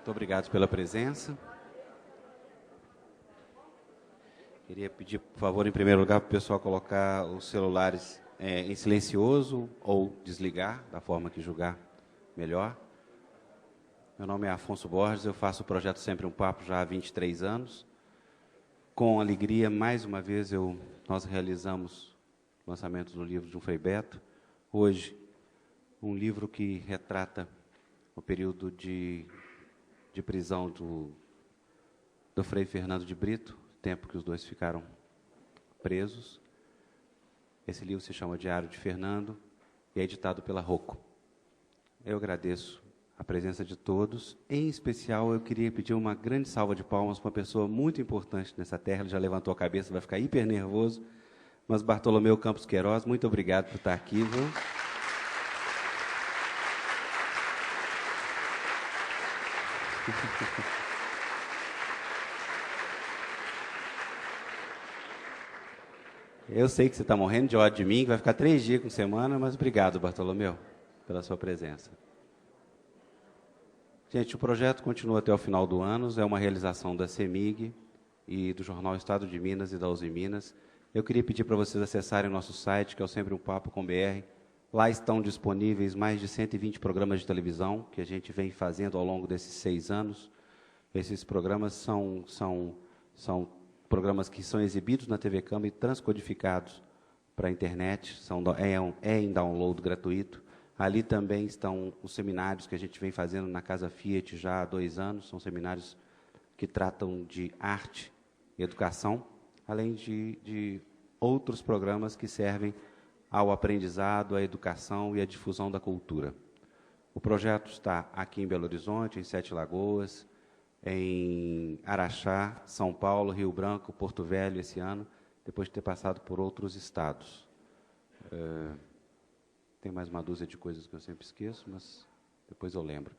Muito obrigado pela presença. Queria pedir, por favor, em primeiro lugar, para o pessoal colocar os celulares em silencioso ou desligar, da forma que julgar melhor. Meu nome é Afonso Borges, eu faço o projeto Sempre um Papo já há 23 anos. Com alegria, mais uma vez, nós realizamos o lançamento do livro de Frei Beto. Hoje, um livro que retrata o período de prisão do Frei Fernando de Brito, tempo que os dois ficaram presos. Esse livro se chama Diário de Fernando e é editado pela Rocco. Eu agradeço a presença de todos. Em especial, eu queria pedir uma grande salva de palmas para uma pessoa muito importante nessa terra. Ele já levantou a cabeça, vai ficar hiper nervoso. Mas Bartolomeu Campos Queiroz, muito obrigado por estar aqui, viu? Eu sei que você está morrendo de ódio de mim, que vai ficar 3 dias com semana, mas obrigado, Bartolomeu, pela sua presença. Gente, o projeto continua até o final do ano, é uma realização da CEMIG e do Jornal Estado de Minas e da Uzi Minas. Eu queria pedir para vocês acessarem o nosso site, que é o Sempre um Papo com BR. Lá estão disponíveis mais de 120 programas de televisão que a gente vem fazendo ao longo desses 6 anos. Esses programas são programas que são exibidos na TV Câmara e transcodificados para a internet, é em download gratuito. Ali também estão os seminários que a gente vem fazendo na Casa Fiat já há 2 anos, são seminários que tratam de arte e educação, além de outros programas que servem ao aprendizado, à educação e à difusão da cultura. O projeto está aqui em Belo Horizonte, em 7 Lagoas, em Araxá, São Paulo, Rio Branco, Porto Velho esse ano, depois de ter passado por outros estados. Tem mais uma dúzia de coisas que eu sempre esqueço, mas depois eu lembro.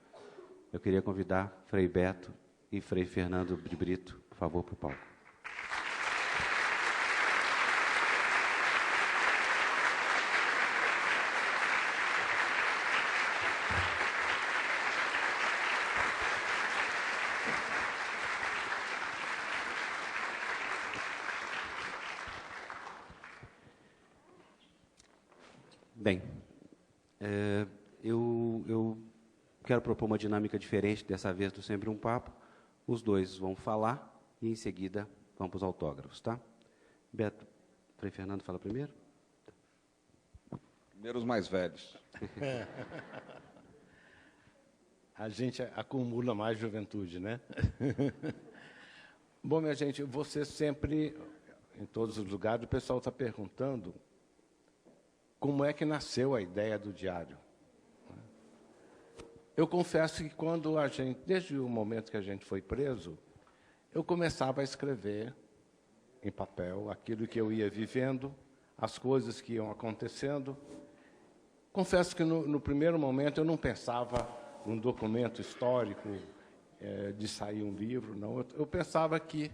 Eu queria convidar Frei Beto e Frei Fernando de Brito, por favor, para o palco. Bem, eu quero propor uma dinâmica diferente, dessa vez do Sempre um Papo. Os dois vão falar e, em seguida, vamos para os autógrafos, tá? Beto, Frei Fernando fala primeiro? Primeiro os mais velhos. A gente acumula mais juventude, né? Bom, minha gente, você sempre, em todos os lugares, o pessoal está perguntando como é que nasceu a ideia do diário. Eu confesso que quando desde o momento que a gente foi preso, eu começava a escrever em papel aquilo que eu ia vivendo, as coisas que iam acontecendo. Confesso que no primeiro momento eu não pensava num documento histórico, de sair um livro, não. Eu pensava que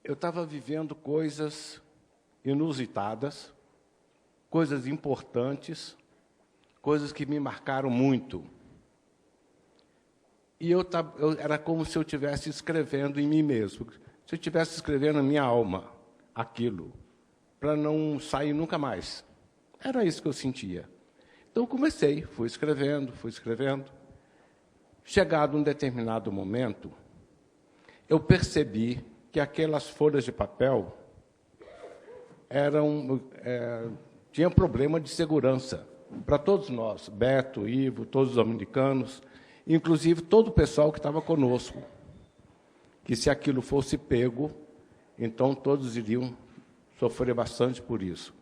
eu estava vivendo coisas inusitadas, coisas importantes, coisas que me marcaram muito. E era como se eu estivesse escrevendo em mim mesmo, se eu estivesse escrevendo na minha alma aquilo, para não sair nunca mais. Era isso que eu sentia. Então, eu fui escrevendo. Chegado um determinado momento, eu percebi que aquelas folhas de papel tinham problema de segurança para todos nós, Beto, Ivo, todos os dominicanos, inclusive todo o pessoal que estava conosco, que se aquilo fosse pego, então todos iriam sofrer bastante por isso.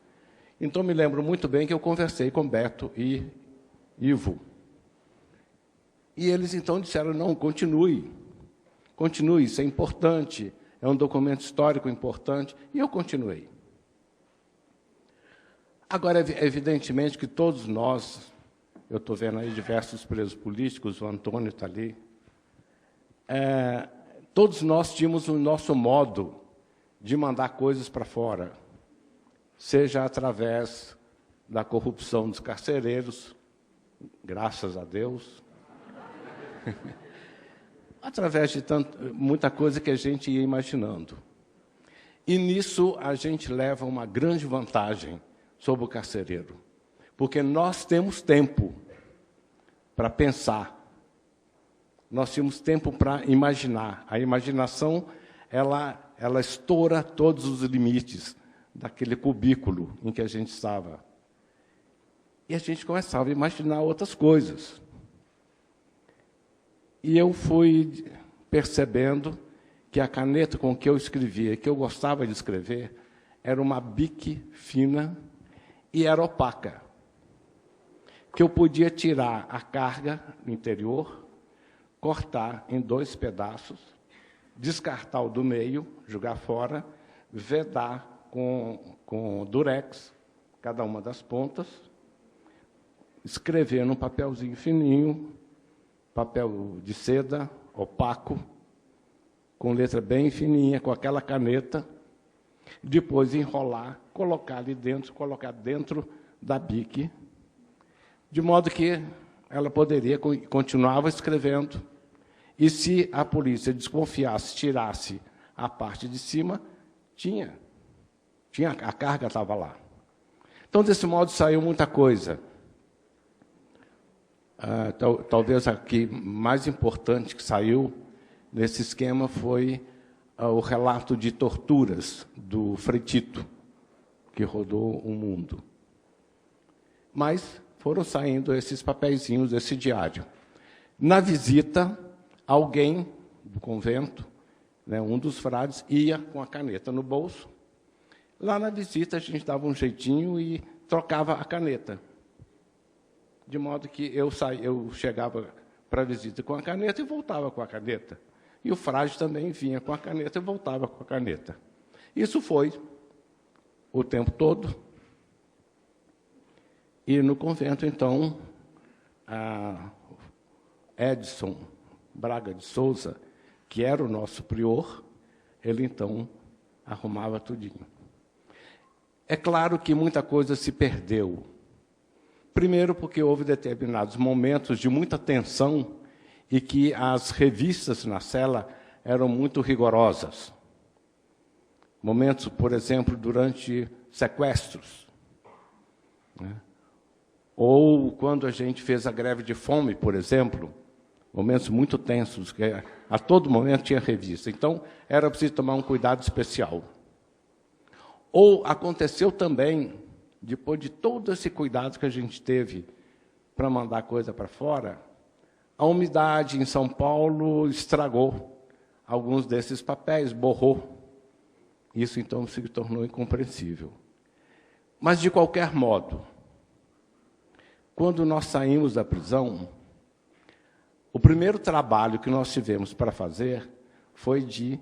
Então, me lembro muito bem que eu conversei com Beto e Ivo. E eles, então, disseram, não, continue, isso é importante, é um documento histórico importante, e eu continuei. Agora, evidentemente que todos nós, eu estou vendo aí diversos presos políticos, o Antônio está ali, todos nós tínhamos o nosso modo de mandar coisas para fora, seja através da corrupção dos carcereiros, graças a Deus, através de muita coisa que a gente ia imaginando. E nisso a gente leva uma grande vantagem sobre o carcereiro, porque nós temos tempo para pensar, nós temos tempo para imaginar. A imaginação, ela estoura todos os limites daquele cubículo em que a gente estava. E a gente começava a imaginar outras coisas. E eu fui percebendo que a caneta com que eu escrevia, que eu gostava de escrever, era uma Bic fina e era opaca, que eu podia tirar a carga interior, cortar em 2 pedaços, descartar o do meio, jogar fora, vedar com durex, cada uma das pontas, escrever num papelzinho fininho, papel de seda, opaco, com letra bem fininha, com aquela caneta, depois enrolar, colocar ali dentro, colocar dentro da Bic, de modo que ela poderia continuava escrevendo, e se a polícia desconfiasse, tirasse a parte de cima, a carga estava lá. Então, desse modo, saiu muita coisa. Talvez a que mais importante que saiu nesse esquema foi o relato de torturas do Frei Tito, que rodou o mundo. Mas foram saindo esses papeizinhos desse diário. Na visita, alguém do convento, né, um dos frades, ia com a caneta no bolso. Lá na visita, a gente dava um jeitinho e trocava a caneta. De modo que eu chegava para a visita com a caneta e voltava com a caneta. E o frade também vinha com a caneta e voltava com a caneta. Isso foi o tempo todo. E no convento, então, Edson Braga de Souza, que era o nosso prior, ele, então, arrumava tudinho. É claro que muita coisa se perdeu. Primeiro, porque houve determinados momentos de muita tensão e que as revistas na cela eram muito rigorosas. Momentos, por exemplo, durante sequestros, né? Ou quando a gente fez a greve de fome, por exemplo, momentos muito tensos, que a todo momento tinha revista. Então, era preciso tomar um cuidado especial. Ou aconteceu também, depois de todo esse cuidado que a gente teve para mandar coisa para fora, a umidade em São Paulo estragou alguns desses papéis, borrou. Isso, então, se tornou incompreensível. Mas, de qualquer modo, quando nós saímos da prisão, o primeiro trabalho que nós tivemos para fazer foi de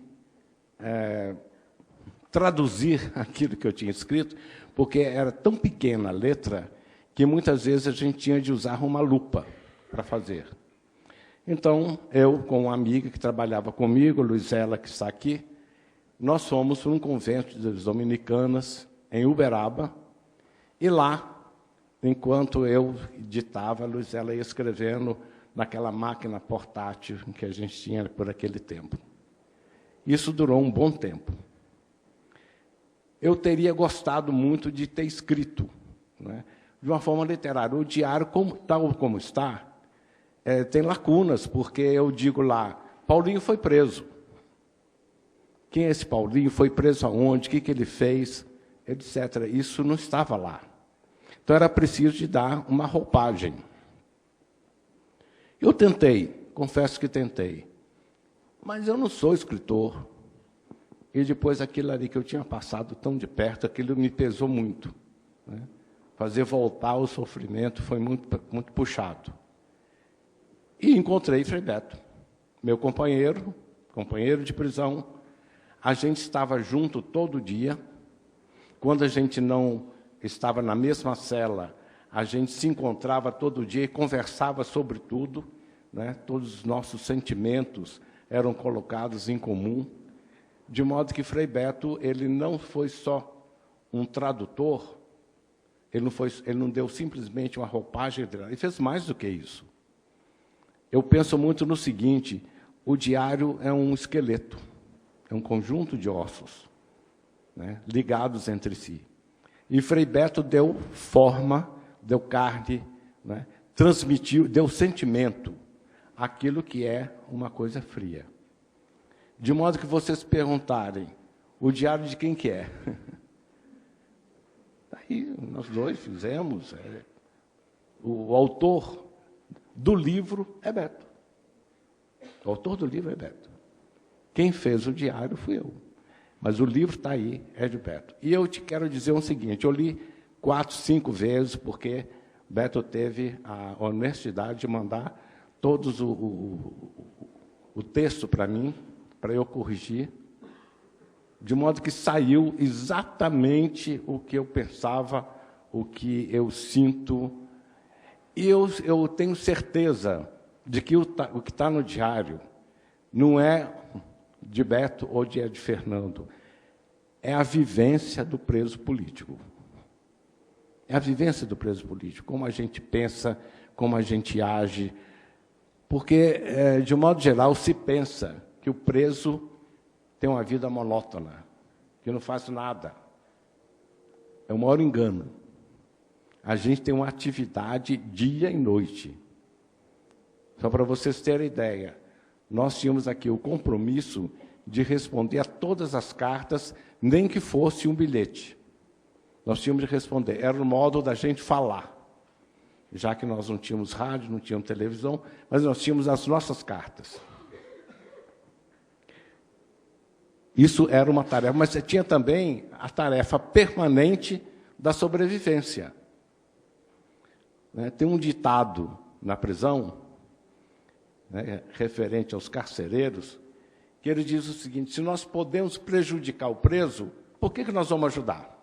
traduzir aquilo que eu tinha escrito, porque era tão pequena a letra que muitas vezes a gente tinha de usar uma lupa para fazer. Então, eu, com uma amiga que trabalhava comigo, Luizela, que está aqui, nós fomos para um convento das dominicanas, em Uberaba, e lá, enquanto eu ditava, a Luizela ia escrevendo naquela máquina portátil que a gente tinha por aquele tempo. Isso durou um bom tempo. Eu teria gostado muito de ter escrito, né, de uma forma literária. O diário, tal como está, tem lacunas, porque eu digo lá, Paulinho foi preso. Quem é esse Paulinho? Foi preso aonde? O que ele fez? Etc. Isso não estava lá. Então, era preciso de dar uma roupagem. Eu tentei, confesso que tentei, mas eu não sou escritor. E depois aquilo ali que eu tinha passado tão de perto, aquilo me pesou muito, né? Fazer voltar o sofrimento foi muito, muito puxado. E encontrei Frei Beto, meu companheiro de prisão. A gente estava junto todo dia. Quando a gente não estava na mesma cela, a gente se encontrava todo dia e conversava sobre tudo, né? Todos os nossos sentimentos eram colocados em comum, de modo que Frei Beto, ele não foi só um tradutor, ele não deu simplesmente uma roupagem, ele fez mais do que isso. Eu penso muito no seguinte: o diário é um esqueleto, é um conjunto de ossos, né, ligados entre si. E Frei Beto deu forma, deu carne, né, transmitiu, deu sentimento àquilo que é uma coisa fria. De modo que vocês perguntarem, o diário de quem que é? Aí nós dois fizemos. O autor do livro é Beto. O autor do livro é Beto. Quem fez o diário fui eu. Mas o livro está aí, é de Beto. E eu te quero dizer o seguinte, eu li 4, 5 vezes, porque Beto teve a honestidade de mandar todos o texto para mim, para eu corrigir, de modo que saiu exatamente o que eu pensava, o que eu sinto. E eu tenho certeza de que o que está no diário não é de Beto ou de Fernando, é a vivência do preso político. É a vivência do preso político, como a gente pensa, como a gente age, porque, de um modo geral, se pensa que o preso tem uma vida monótona, que não faz nada. É o maior engano. A gente tem uma atividade dia e noite. Só para vocês terem ideia, nós tínhamos aqui o compromisso de responder a todas as cartas, nem que fosse um bilhete. Nós tínhamos de responder. Era o modo da gente falar. Já que nós não tínhamos rádio, não tínhamos televisão, mas nós tínhamos as nossas cartas. Isso era uma tarefa, mas tinha também a tarefa permanente da sobrevivência. Tem um ditado na prisão, referente aos carcereiros, que ele diz o seguinte: se nós podemos prejudicar o preso, por que nós vamos ajudar?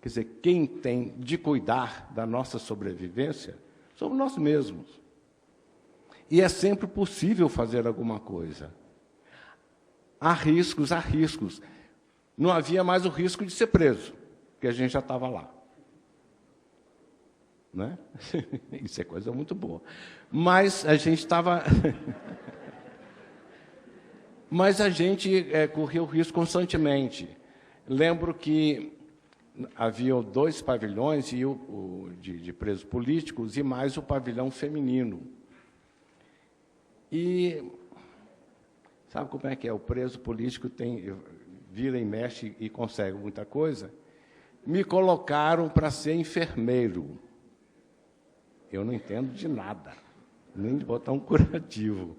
Quer dizer, quem tem de cuidar da nossa sobrevivência somos nós mesmos. E é sempre possível fazer alguma coisa. Há riscos, há riscos. Não havia mais o risco de ser preso, porque a gente já estava lá. Né? Isso é coisa muito boa. Mas a gente estava... Mas a gente corria o risco constantemente. Lembro que havia 2 pavilhões de presos políticos e mais o pavilhão feminino. E sabe como é que é? O preso político vira e mexe e consegue muita coisa. Me colocaram para ser enfermeiro. Eu não entendo de nada, nem de botar um curativo.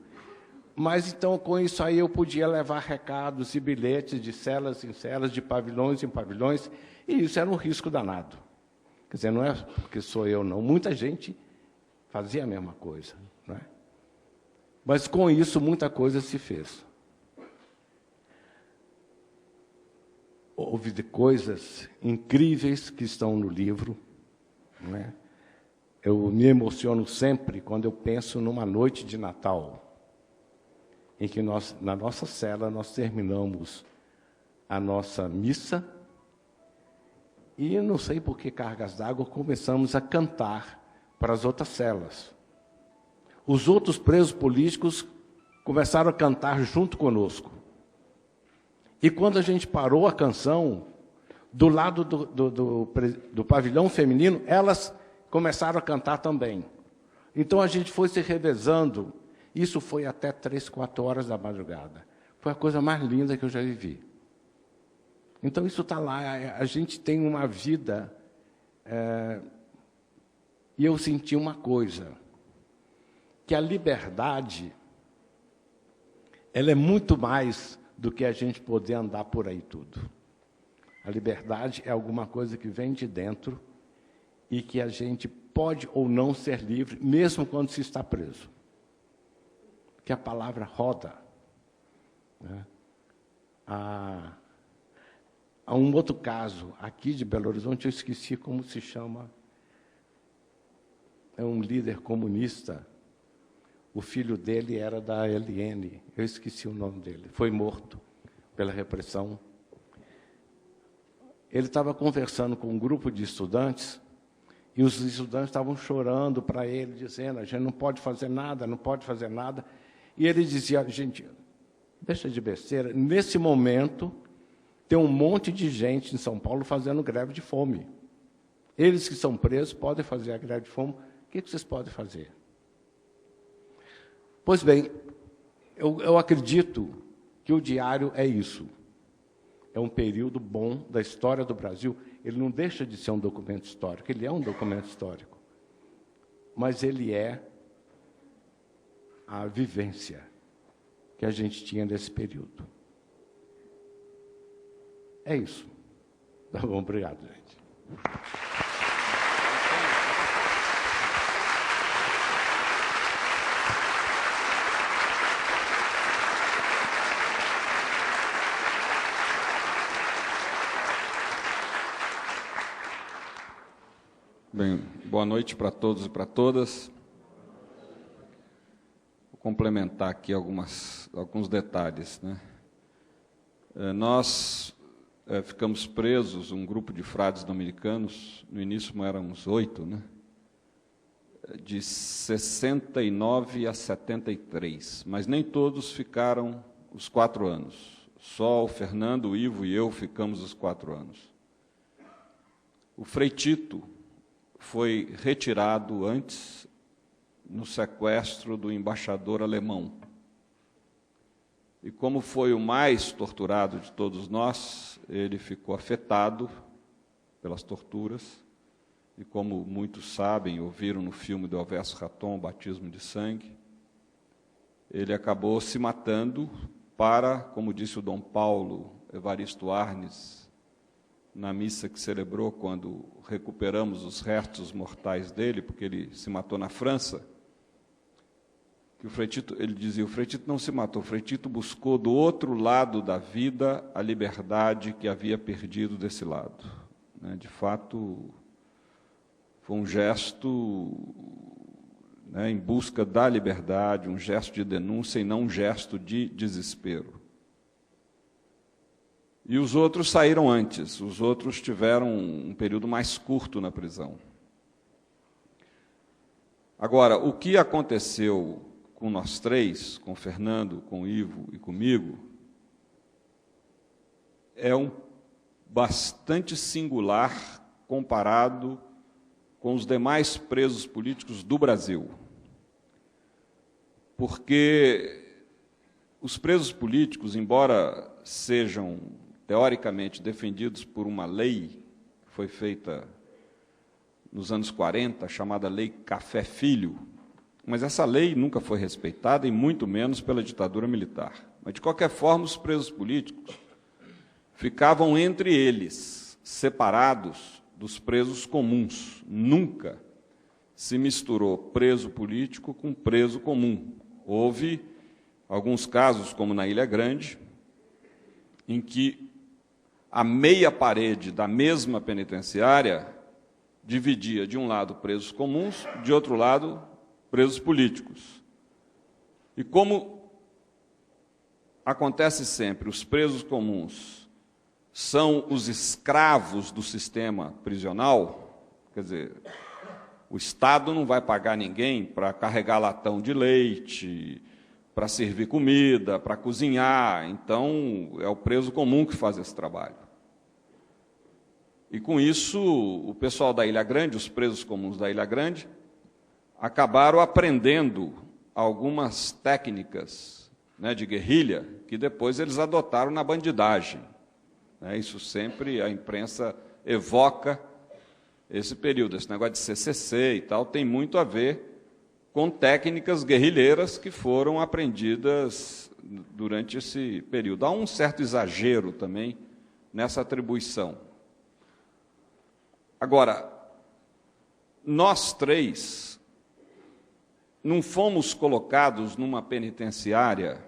Mas, então, com isso aí, eu podia levar recados e bilhetes de celas em celas, de pavilhões em pavilhões, e isso era um risco danado. Quer dizer, não é porque sou eu, não. Muita gente fazia a mesma coisa. Não é? Mas, com isso, muita coisa se fez. Houve coisas incríveis que estão no livro. Não é? Eu me emociono sempre quando eu penso numa noite de Natal, em que nós, na nossa cela, nós terminamos a nossa missa e, não sei por que cargas d'água, começamos a cantar para as outras celas. Os outros presos políticos começaram a cantar junto conosco. E quando a gente parou a canção, do lado do pavilhão feminino, elas começaram a cantar também. Então a gente foi se revezando. Isso foi até 3, 4 horas da madrugada. Foi a coisa mais linda que eu já vivi. Então isso está lá. A gente tem uma vida. E eu senti uma coisa, que a liberdade, ela é muito mais do que a gente poder andar por aí tudo. A liberdade é alguma coisa que vem de dentro e que a gente pode ou não ser livre, mesmo quando se está preso. Que a palavra roda. Né? Há um outro caso, aqui de Belo Horizonte, eu esqueci como se chama. É um líder comunista. O filho dele era da LN, eu esqueci o nome dele. Foi morto pela repressão. Ele estava conversando com um grupo de estudantes E os estudantes estavam chorando para ele, dizendo, a gente não pode fazer nada, não pode fazer nada. E ele dizia, gente, deixa de besteira, nesse momento tem um monte de gente em São Paulo fazendo greve de fome. Eles que são presos podem fazer a greve de fome, o que vocês podem fazer? Pois bem, eu acredito que o diário é isso. É um período bom da história do Brasil. Ele não deixa de ser um documento histórico, ele é um documento histórico. Mas ele é a vivência que a gente tinha nesse período. É isso. Tá bom, obrigado, gente. Bem, boa noite para todos e para todas. Vou complementar aqui alguns detalhes, né? Nós ficamos presos, um grupo de frades dominicanos, no início éramos 8, né? De 69 a 73, mas nem todos ficaram os 4 anos. Só o Fernando, o Ivo e eu ficamos os 4 anos. O Frei Tito foi retirado antes no sequestro do embaixador alemão. E como foi o mais torturado de todos nós, ele ficou afetado pelas torturas. E como muitos sabem, ouviram no filme do Elvésio Raton, Batismo de Sangue, ele acabou se matando para, como disse o Dom Paulo Evaristo Arnes, na missa que celebrou quando recuperamos os restos mortais dele, porque ele se matou na França, que o Frei Tito, ele dizia, o Frei Tito não se matou, o Frei Tito buscou do outro lado da vida a liberdade que havia perdido desse lado. Né? De fato, foi um gesto, né, em busca da liberdade, um gesto de denúncia e não um gesto de desespero. E os outros saíram antes, os outros tiveram um período mais curto na prisão. Agora, o que aconteceu com nós três, com o Fernando, com o Ivo e comigo, é bastante singular comparado com os demais presos políticos do Brasil. Porque os presos políticos, embora sejam teoricamente defendidos por uma lei que foi feita nos anos 40, chamada Lei Café Filho, mas essa lei nunca foi respeitada, e muito menos pela ditadura militar. Mas, de qualquer forma, os presos políticos ficavam entre eles, separados dos presos comuns. Nunca se misturou preso político com preso comum. Houve alguns casos, como na Ilha Grande, em que a meia parede da mesma penitenciária dividia, de um lado, presos comuns, de outro lado, presos políticos. E como acontece sempre, os presos comuns são os escravos do sistema prisional, quer dizer, o Estado não vai pagar ninguém para carregar latão de leite, para servir comida, para cozinhar, então é o preso comum que faz esse trabalho. E com isso, o pessoal da Ilha Grande, os presos comuns da Ilha Grande, acabaram aprendendo algumas técnicas, né, de guerrilha, que depois eles adotaram na bandidagem. Isso sempre a imprensa evoca esse período, esse negócio de CCC e tal, tem muito a ver com técnicas guerrilheiras que foram aprendidas durante esse período. Há um certo exagero também nessa atribuição. Agora, nós três não fomos colocados numa penitenciária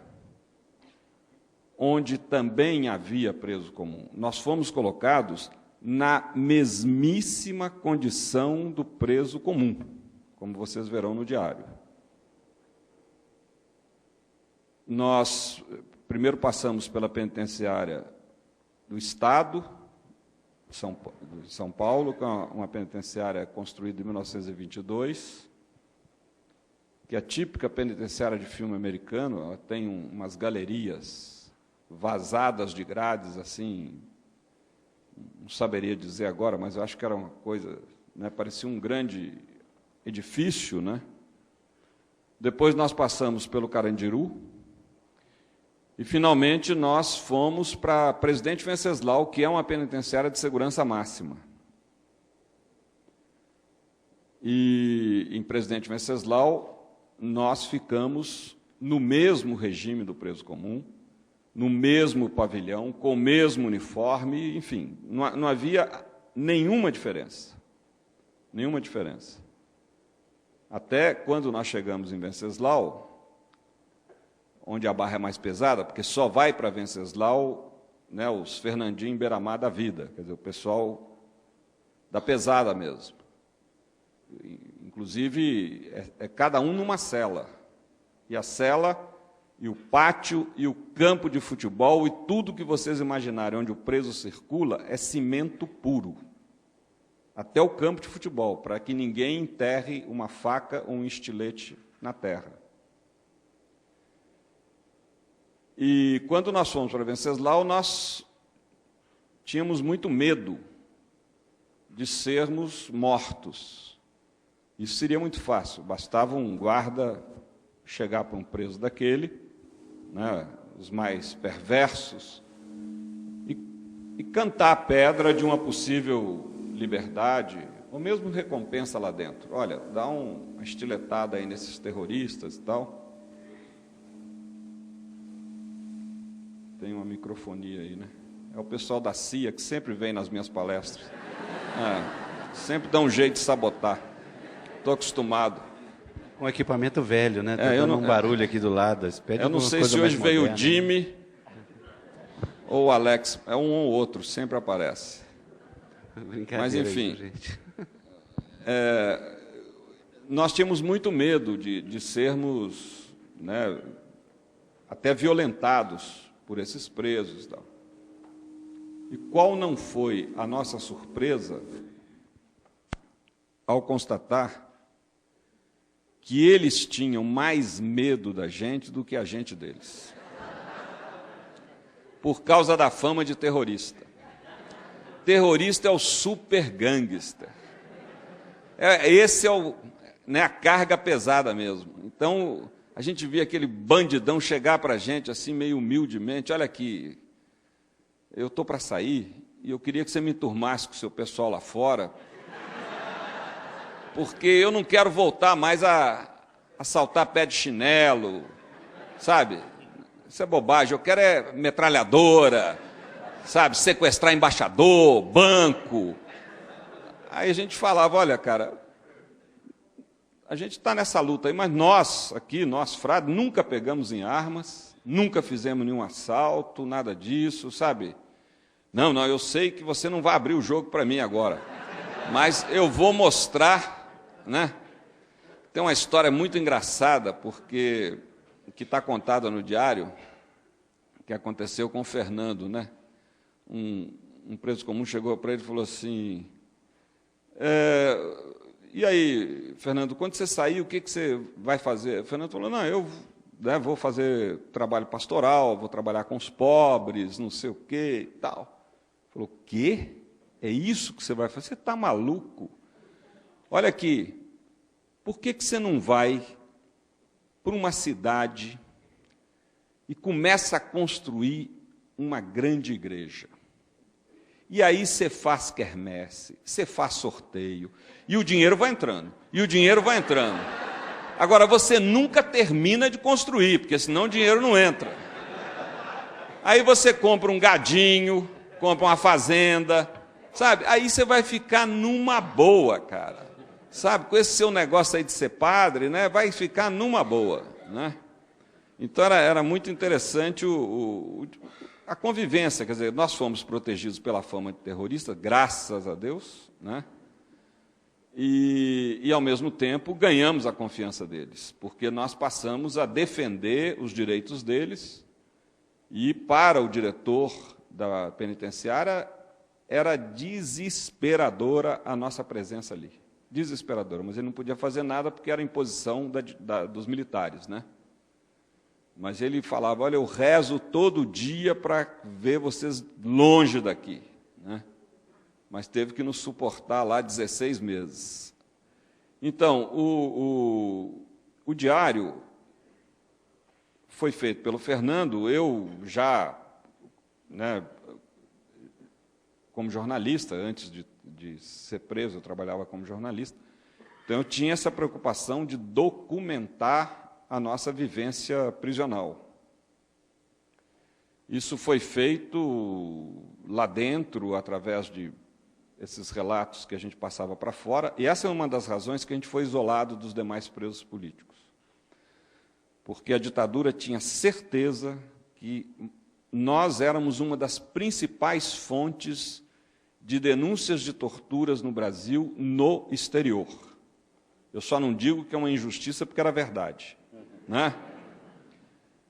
onde também havia preso comum. Nós fomos colocados na mesmíssima condição do preso comum, como vocês verão no diário. Nós primeiro passamos pela penitenciária do Estado, de São Paulo, que é uma penitenciária construída em 1922, que é a típica penitenciária de filme americano. Ela tem umas galerias vazadas de grades, assim, não saberia dizer agora, mas eu acho que era uma coisa, né, parecia um grande edifício, né? Depois nós passamos pelo Carandiru, e, finalmente, nós fomos para Presidente Venceslau, que é uma penitenciária de segurança máxima. E, em Presidente Venceslau, nós ficamos no mesmo regime do preso comum, no mesmo pavilhão, com o mesmo uniforme, enfim, não havia nenhuma diferença. Nenhuma diferença. Até quando nós chegamos em Venceslau, onde a barra é mais pesada, porque só vai para Venceslau, né, os Fernandinho Beiramar da vida, quer dizer, o pessoal da pesada mesmo. Inclusive, é cada um numa cela. E a cela, e o pátio, e o campo de futebol, e tudo que vocês imaginarem onde o preso circula, é cimento puro. Até o campo de futebol, para que ninguém enterre uma faca ou um estilete na terra. E, quando nós fomos para Venceslau, nós tínhamos muito medo de sermos mortos. Isso seria muito fácil, bastava um guarda chegar para um preso daquele, né, os mais perversos, e cantar a pedra de uma possível liberdade, ou mesmo recompensa lá dentro. Olha, dá uma estiletada aí nesses terroristas e tal. Tem uma microfonia aí, né? É o pessoal da CIA que sempre vem nas minhas palestras. Sempre dá um jeito de sabotar. Estou acostumado. Um equipamento velho, né? Tá dando um barulho aqui do lado. Eu não sei se hoje veio o Jimmy ou o Alex. É um ou outro, sempre aparece. Mas, enfim, gente. Nós tínhamos muito medo de sermos, né, até violentados por esses presos e tal. E qual não foi a nossa surpresa ao constatar que eles tinham mais medo da gente do que a gente deles, por causa da fama de terrorista. Terrorista é o super gangster. Esse é né, a carga pesada mesmo. Então, a gente via aquele bandidão chegar para a gente assim, meio humildemente: olha aqui, eu estou para sair e eu queria que você me enturmasse com o seu pessoal lá fora, porque eu não quero voltar mais a assaltar pé de chinelo, sabe? Isso é bobagem, eu quero é metralhadora, sabe? Sequestrar embaixador, banco. Aí a gente falava: olha, cara, a gente está nessa luta aí, mas nós aqui, nós frades, nunca pegamos em armas, nunca fizemos nenhum assalto, nada disso, sabe? Não, eu sei que você não vai abrir o jogo para mim agora, mas eu vou mostrar, né? Tem uma história muito engraçada, porque que está contada no diário, que aconteceu com o Fernando, né? Um preso comum chegou para ele e falou assim: e aí, Fernando, quando você sair, o que você vai fazer? O Fernando falou: não, eu vou fazer trabalho pastoral, vou trabalhar com os pobres, não sei o quê e tal. Falou: o quê? É isso que você vai fazer? Você está maluco? Olha aqui, por que você não vai para uma cidade e começa a construir uma grande igreja? E aí você faz quermesse, você faz sorteio, e o dinheiro vai entrando, e o dinheiro vai entrando. Agora, você nunca termina de construir, porque senão o dinheiro não entra. Aí você compra um gadinho, compra uma fazenda, sabe? Aí você vai ficar numa boa, cara. Sabe, com esse seu negócio aí de ser padre, né, vai ficar numa boa, né? Então era muito interessante a convivência, quer dizer, nós fomos protegidos pela fama de terrorista, graças a Deus, né? E ao mesmo tempo, ganhamos a confiança deles, porque nós passamos a defender os direitos deles, e para o diretor da penitenciária era desesperadora a nossa presença ali. Desesperadora, mas ele não podia fazer nada porque era imposição dos militares, né? Mas ele falava, olha, eu rezo todo dia para ver vocês longe daqui, né? Mas teve que nos suportar lá 16 meses. Então, o diário foi feito pelo Fernando, eu já, né, como jornalista, antes de ser preso, eu trabalhava como jornalista, então eu tinha essa preocupação de documentar a nossa vivência prisional. Isso foi feito lá dentro, através de esses relatos que a gente passava para fora, e essa é uma das razões que a gente foi isolado dos demais presos políticos. Porque a ditadura tinha certeza que nós éramos uma das principais fontes de denúncias de torturas no Brasil no exterior. Eu só não digo que é uma injustiça porque era verdade, né?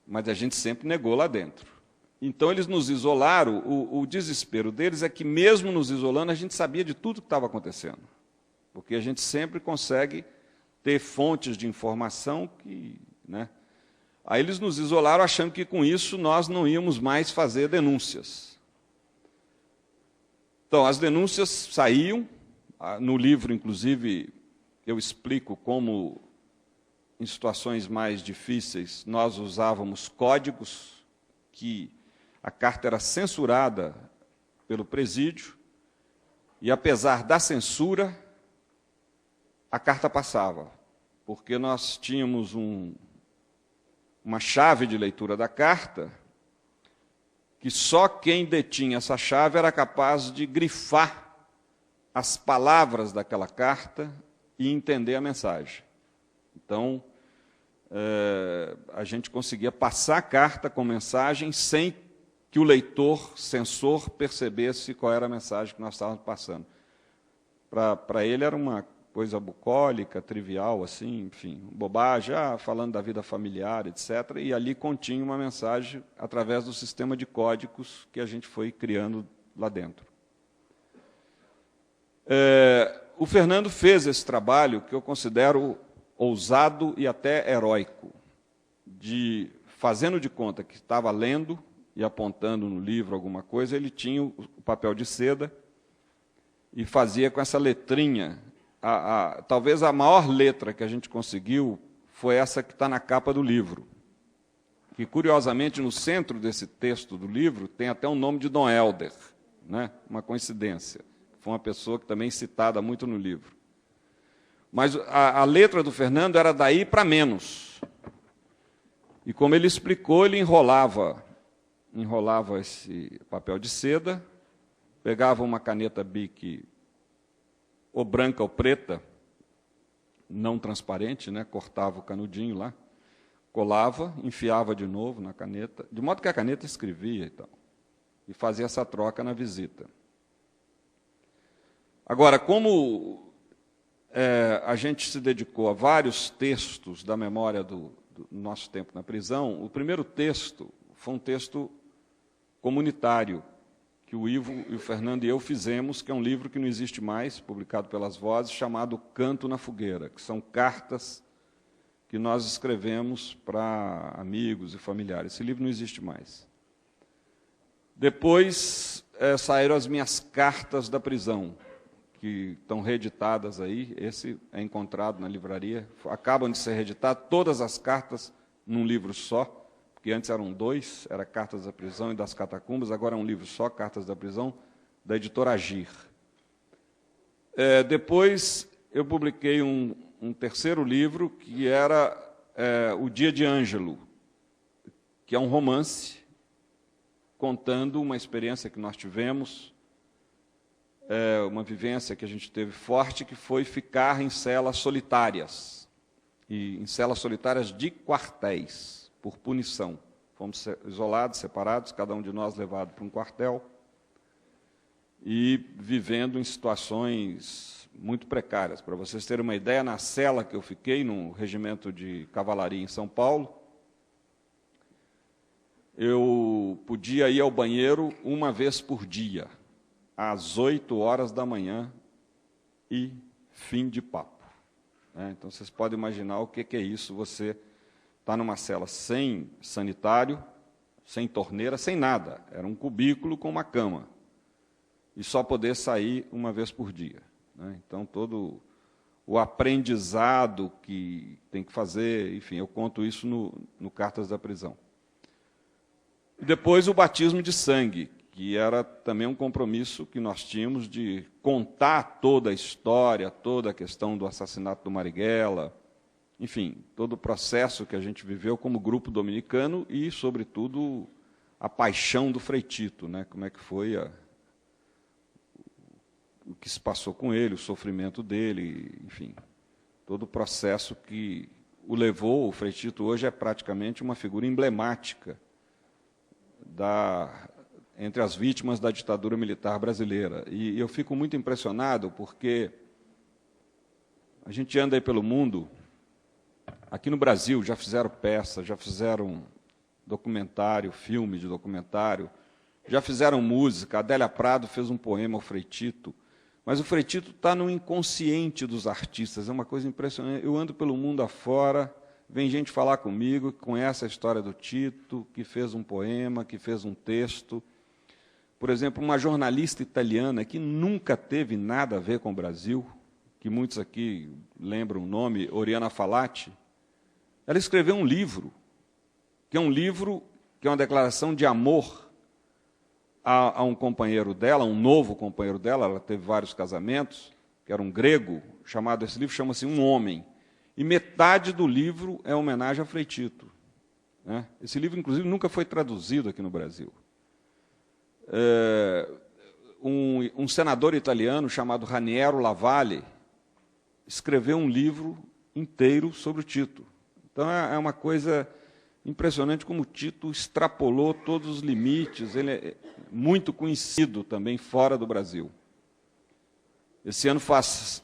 Mas a gente sempre negou lá dentro. Então, eles nos isolaram, o desespero deles é que, mesmo nos isolando, a gente sabia de tudo que estava acontecendo. Porque a gente sempre consegue ter fontes de informação que, né? Aí eles nos isolaram achando que, com isso, nós não íamos mais fazer denúncias. Então, as denúncias saíam. No livro, inclusive, eu explico como, em situações mais difíceis, nós usávamos códigos que a carta era censurada pelo presídio, e, apesar da censura, a carta passava, porque nós tínhamos uma chave de leitura da carta, que só quem detinha essa chave era capaz de grifar as palavras daquela carta e entender a mensagem. Então, a gente conseguia passar a carta com mensagem sem que o leitor, censor, percebesse qual era a mensagem que nós estávamos passando. Para ele era uma coisa bucólica, trivial, assim, enfim, bobagem, falando da vida familiar, etc. E ali continha uma mensagem através do sistema de códigos que a gente foi criando lá dentro. O Fernando fez esse trabalho que eu considero ousado e até heróico, de, fazendo de conta que estava lendo e apontando no livro alguma coisa, ele tinha o papel de seda e fazia com essa letrinha. Talvez a maior letra que a gente conseguiu foi essa que está na capa do livro, que, curiosamente, no centro desse texto do livro tem até o nome de Dom Helder, né? Uma coincidência. Foi uma pessoa que também é citada muito no livro. Mas a letra do Fernando era daí para menos. E, como ele explicou, ele enrolava esse papel de seda, pegava uma caneta Bic ou branca ou preta, não transparente, né? Cortava o canudinho lá, colava, enfiava de novo na caneta, de modo que a caneta escrevia e tal, e fazia essa troca na visita. Agora, como a gente se dedicou a vários textos da memória do nosso tempo na prisão, o primeiro texto foi um texto comunitário, que o Ivo e o Fernando e eu fizemos, que é um livro que não existe mais, publicado pelas Vozes, chamado Canto na Fogueira, que são cartas que nós escrevemos para amigos e familiares. Esse livro não existe mais. Depois saíram as minhas cartas da prisão, que estão reeditadas aí. Esse é encontrado na livraria. Acabam de ser reeditadas todas as cartas num livro só, porque antes eram 2, era Cartas da Prisão e das Catacumbas, agora é um livro só, Cartas da Prisão, da editora Agir. Depois eu publiquei um terceiro livro, que era O Dia de Ângelo, que é um romance contando uma experiência que nós tivemos, uma vivência que a gente teve forte, que foi ficar em celas solitárias, e em celas solitárias de quartéis, por punição. Fomos isolados, separados, cada um de nós levado para um quartel, e vivendo em situações muito precárias. Para vocês terem uma ideia, na cela que eu fiquei, no regimento de cavalaria em São Paulo, eu podia ir ao banheiro uma vez por dia. às 8h da manhã e fim de papo. Então, vocês podem imaginar o que é isso, você está numa cela sem sanitário, sem torneira, sem nada. Era um cubículo com uma cama. E só poder sair uma vez por dia. Então, todo o aprendizado que tem que fazer, enfim, eu conto isso no Cartas da Prisão. E depois o batismo de sangue, que era também um compromisso que nós tínhamos de contar toda a história, toda a questão do assassinato do Marighella, enfim, todo o processo que a gente viveu como grupo dominicano e, sobretudo, a paixão do Frei Tito, como é que foi o que se passou com ele, o sofrimento dele, enfim, todo o processo que o levou. O Frei Tito hoje é praticamente uma figura emblemática entre as vítimas da ditadura militar brasileira. E eu fico muito impressionado porque a gente anda aí pelo mundo, aqui no Brasil já fizeram peça, já fizeram documentário, filme de documentário, já fizeram música, a Adélia Prado fez um poema ao Frei Tito, mas o Frei Tito está no inconsciente dos artistas, é uma coisa impressionante. Eu ando pelo mundo afora, vem gente falar comigo que conhece a história do Tito, que fez um poema, que fez um texto. Por exemplo, uma jornalista italiana que nunca teve nada a ver com o Brasil, que muitos aqui lembram o nome, Oriana Falati, ela escreveu um livro que é uma declaração de amor a um companheiro dela, um novo companheiro dela. Ela teve vários casamentos, que era um grego, esse livro chama-se Um Homem, e metade do livro é homenagem a Frei Tito. Esse livro, inclusive, nunca foi traduzido aqui no Brasil. Um senador italiano chamado Raniero Lavalle escreveu um livro inteiro sobre o Tito. Então, é uma coisa impressionante como o Tito extrapolou todos os limites. Ele é muito conhecido também fora do Brasil. Esse ano faz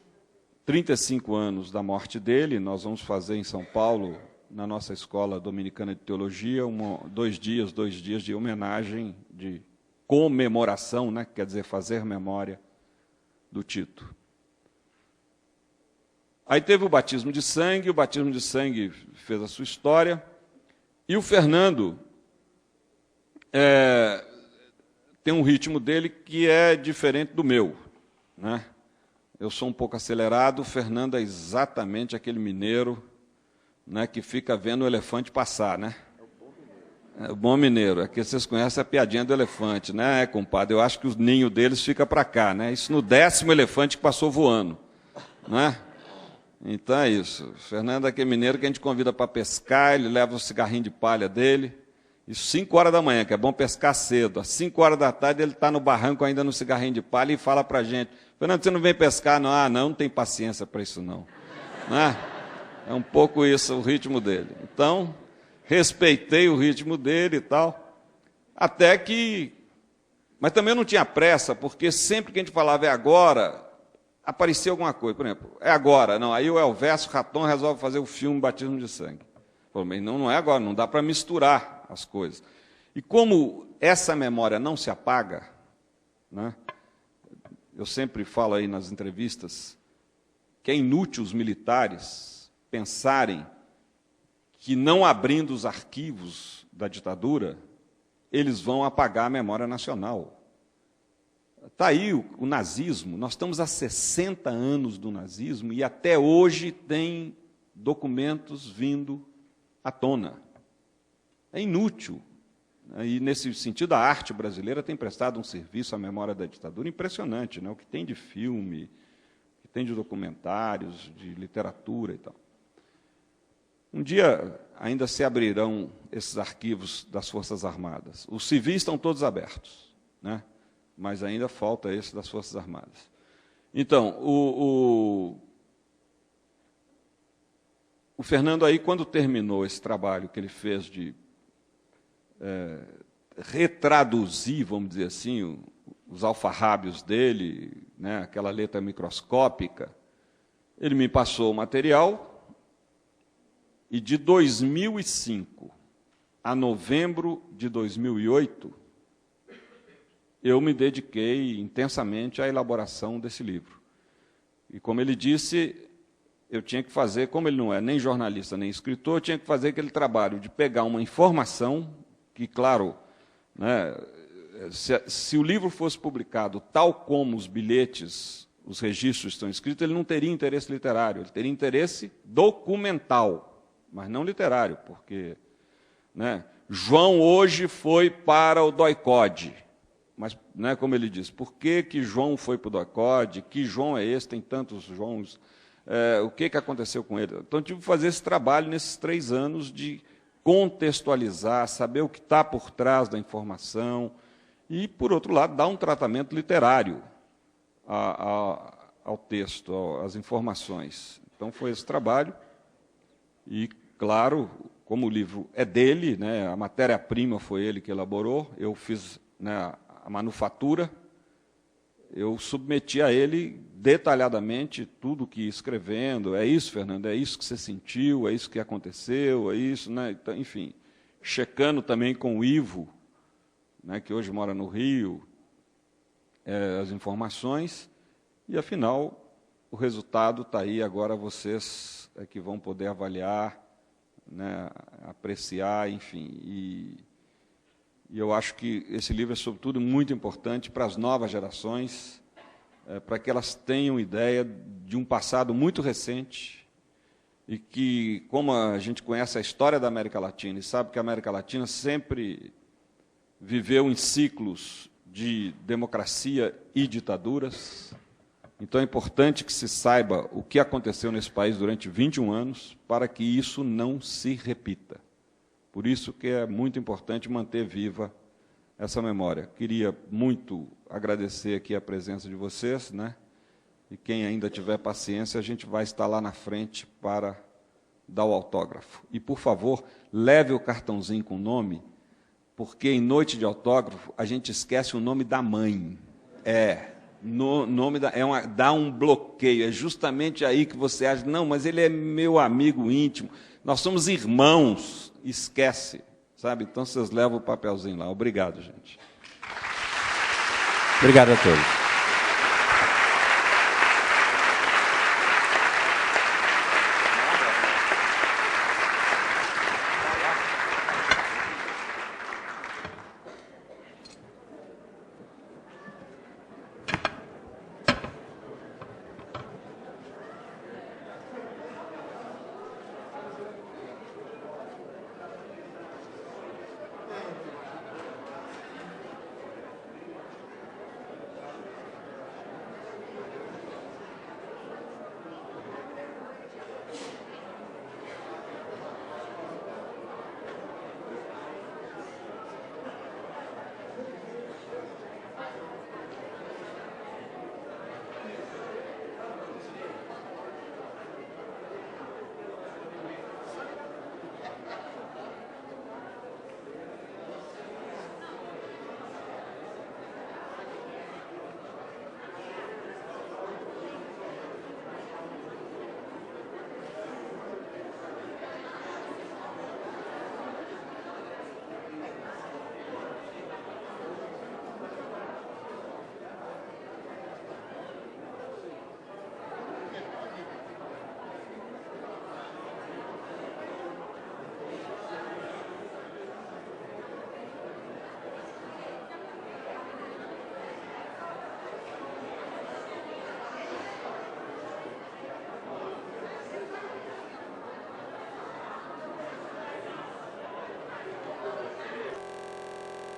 35 anos da morte dele. Nós vamos fazer em São Paulo, na nossa Escola Dominicana de Teologia, 2 dias de homenagem, de comemoração, quer dizer, fazer memória do Tito. Aí teve o batismo de sangue fez a sua história, e o Fernando tem um ritmo dele que é diferente do meu. Eu sou um pouco acelerado, o Fernando é exatamente aquele mineiro que fica vendo o elefante passar. É o bom mineiro. Aqui vocês conhecem a piadinha do elefante, compadre? Eu acho que o ninho deles fica para cá. Isso no 10º elefante que passou voando. Então é isso. O Fernando é aquele mineiro que a gente convida para pescar, ele leva o cigarrinho de palha dele. Isso 5h da manhã, que é bom pescar cedo. Às 5h da tarde ele está no barranco ainda no cigarrinho de palha e fala para a gente: Fernando, você não vem pescar? Não, não tem paciência para isso não. É um pouco isso o ritmo dele. Então, respeitei o ritmo dele e tal, até que... Mas também eu não tinha pressa, porque sempre que a gente falava é agora, aparecia alguma coisa. Por exemplo, é agora. Não, aí o Elvésio Raton resolve fazer o filme Batismo de Sangue. Falei, mas não é agora, não dá para misturar as coisas. E como essa memória não se apaga, eu sempre falo aí nas entrevistas que é inútil os militares pensarem que, não abrindo os arquivos da ditadura, eles vão apagar a memória nacional. Está aí o nazismo, nós estamos há 60 anos do nazismo e até hoje tem documentos vindo à tona. É inútil. E, nesse sentido, a arte brasileira tem prestado um serviço à memória da ditadura impressionante, o que tem de filme, o que tem de documentários, de literatura e tal. Um dia ainda se abrirão esses arquivos das Forças Armadas. Os civis estão todos abertos, mas ainda falta esse das Forças Armadas. Então, o Fernando, aí, quando terminou esse trabalho que ele fez de retraduzir, vamos dizer assim, os alfarrábios dele, aquela letra microscópica, ele me passou o material, e de 2005 a novembro de 2008, eu me dediquei intensamente à elaboração desse livro. E, como ele disse, eu tinha que fazer, como ele não é nem jornalista nem escritor, eu tinha que fazer aquele trabalho de pegar uma informação que, claro, né, se o livro fosse publicado tal como os bilhetes, os registros estão escritos, ele não teria interesse literário, ele teria interesse documental, mas não literário, porque, né, João hoje foi para o DOI-CODE. Mas, né, como ele diz, por que João foi para o DOI-CODE? Que João é esse? Tem tantos Joãos. O que aconteceu com ele? Então, eu tive que fazer esse trabalho nesses 3 anos de contextualizar, saber o que está por trás da informação e, por outro lado, dar um tratamento literário ao texto, às informações. Então, foi esse trabalho. E, claro, como o livro é dele, né, a matéria-prima foi ele que elaborou, eu fiz, né, a manufatura, eu submeti a ele detalhadamente tudo que ia escrevendo. É isso, Fernando, é isso que você sentiu, é isso que aconteceu, é isso, né? Então, enfim, checando também com o Ivo, né, que hoje mora no Rio, as informações, e, afinal, o resultado está aí, agora vocês é que vão poder avaliar, né, apreciar, enfim, e eu acho que esse livro é, sobretudo, muito importante para as novas gerações, para que elas tenham ideia de um passado muito recente e que, como a gente conhece a história da América Latina e sabe que a América Latina sempre viveu em ciclos de democracia e ditaduras, então é importante que se saiba o que aconteceu nesse país durante 21 anos para que isso não se repita. Por isso que é muito importante manter viva essa memória. Queria muito agradecer aqui a presença de vocês, né? E quem ainda tiver paciência, a gente vai estar lá na frente para dar o autógrafo. E, por favor, leve o cartãozinho com o nome, porque em noite de autógrafo a gente esquece o nome da mãe. Dá um bloqueio, é justamente aí que você acha, não, mas ele é meu amigo íntimo, nós somos irmãos. Esquece, sabe? Então, vocês levam o papelzinho lá. Obrigado, gente. Obrigado a todos.